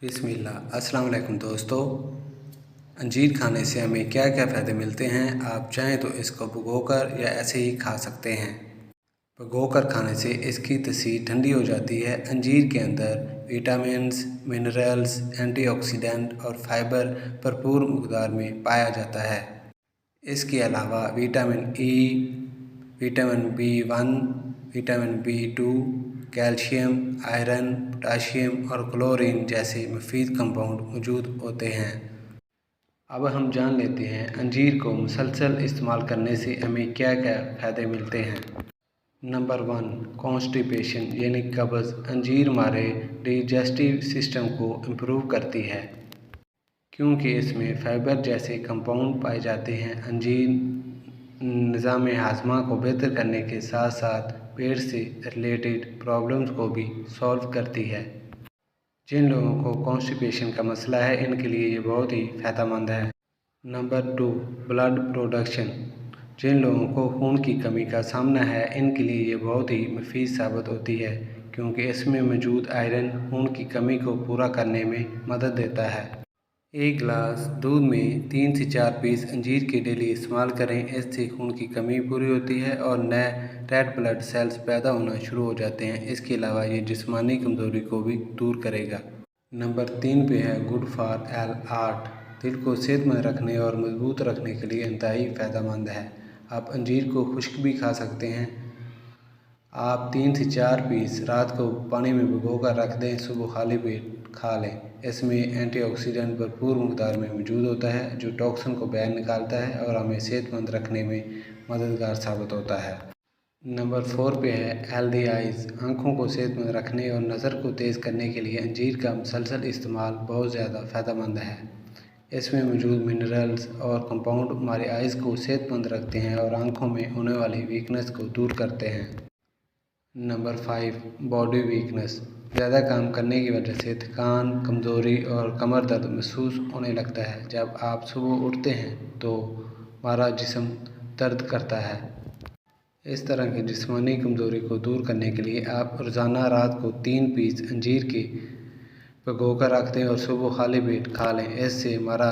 बिस्मिल्लाह। अस्सलाम वालेकुम दोस्तों। अंजीर खाने से हमें क्या क्या फ़ायदे मिलते हैं, आप चाहें तो इसको भिगोकर या ऐसे ही खा सकते हैं। भिगोकर खाने से इसकी तसीर ठंडी हो जाती है। अंजीर के अंदर विटामिन्स, मिनरल्स, एंटीऑक्सीडेंट और फाइबर भरपूर मकदार में पाया जाता है। इसके अलावा vitamin E, vitamin B1, vitamin B2, calcium, iron, potassium और क्लोरीन जैसे मुफीद कंपाउंड मौजूद होते हैं। अब हम जान लेते हैं अंजीर को मुसलसल इस्तेमाल करने से हमें क्या क्या फ़ायदे मिलते हैं। नंबर 1, कॉन्स्टिपेशन यानी कब्ज़। अंजीर हमारे डाइजेस्टिव सिस्टम को इम्प्रूव करती है क्योंकि इसमें फाइबर जैसे कंपाउंड पाए जाते हैं। अंजीर निज़ाम हाज़मा को बेहतर करने के साथ साथ पेट से रिलेटेड प्रॉब्लम्स को भी सॉल्व करती है। जिन लोगों को कॉन्स्टिपेशन का मसला है इनके लिए ये बहुत ही फ़ायदेमंद है। Number 2, blood production. जिन लोगों को खून की कमी का सामना है इनके लिए ये बहुत ही मुफीद साबित होती है क्योंकि इसमें मौजूद आयरन खून की कमी को पूरा करने में मदद देता है। एक गिलास दूध में 3 से 4 पीस अंजीर के डेली इस्तेमाल करें। इससे खून की कमी पूरी होती है और नए रेड ब्लड सेल्स पैदा होना शुरू हो जाते हैं। इसके अलावा ये जिस्मानी कमज़ोरी को भी दूर करेगा। नंबर 3 पे है गुड फॉर हार्ट। दिल को सेहतमंद रखने और मजबूत रखने के लिए इंतहाई फ़ायदेमंद है। आप अंजीर को खुश्क भी खा सकते हैं। आप 3 से 4 पीस रात को पानी में भिगोकर रख दें, सुबह खाली पेट खा लें। इसमें एंटीऑक्सीडेंट भरपूर मकदार में मौजूद होता है जो टॉक्सिन को बाहर निकालता है और हमें सेहतमंद रखने में मददगार साबित होता है। नंबर 4 पे है हेल्दी आइज़। आँखों को सेहतमंद रखने और नज़र को तेज़ करने के लिए अंजीर का मुसलसल इस्तेमाल बहुत ज़्यादा फ़ायदेमंद है। इसमें मौजूद मिनरल्स और कंपाउंड हमारे आइज़ को सेहतमंद रखते हैं और आँखों में होने वाली वीकनेस को दूर करते हैं। Number 5, body weakness. ज़्यादा काम करने की वजह से थकान, कमज़ोरी और कमर दर्द महसूस होने लगता है। जब आप सुबह उठते हैं तो हमारा जिस्म दर्द करता है। इस तरह की जिस्मानी कमज़ोरी को दूर करने के लिए आप रोज़ाना रात को 3 पीस अंजीर के भिगोकर रख दें और सुबह खाली पेट खा लें। इससे हमारा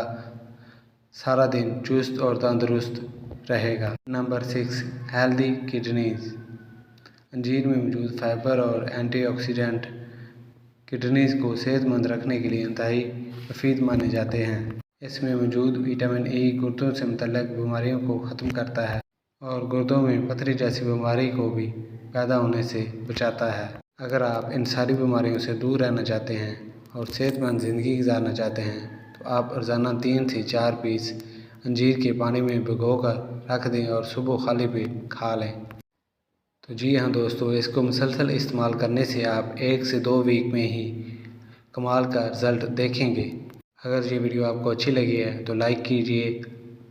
सारा दिन चुस्त और तंदुरुस्त रहेगा। Number 6, healthy kidneys. अंजीर में मौजूद फाइबर और एंटीऑक्सीडेंट किडनीज़ को सेहतमंद रखने के लिए इंतहाई मुफीद माने जाते हैं। इसमें मौजूद विटामिन ई गुर्दों से मुतल्लिक बीमारियों को ख़त्म करता है और गुर्दों में पथरी जैसी बीमारी को भी पैदा होने से बचाता है। अगर आप इन सारी बीमारियों से दूर रहना चाहते हैं और सेहतमंद ज़िंदगी गुजारना चाहते हैं तो आप रोज़ाना 3 से 4 पीस अंजीर के पानी में भिगोकर रख दें और सुबह खाली पेट खा लें। तो जी हाँ दोस्तों, इसको मुसलसल इस्तेमाल करने से आप 1 से 2 वीक में ही कमाल का रिज़ल्ट देखेंगे। अगर ये वीडियो आपको अच्छी लगी है तो लाइक कीजिए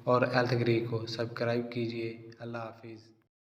और हेल्थ ग्री को सब्सक्राइब कीजिए। अल्लाह हाफिज़।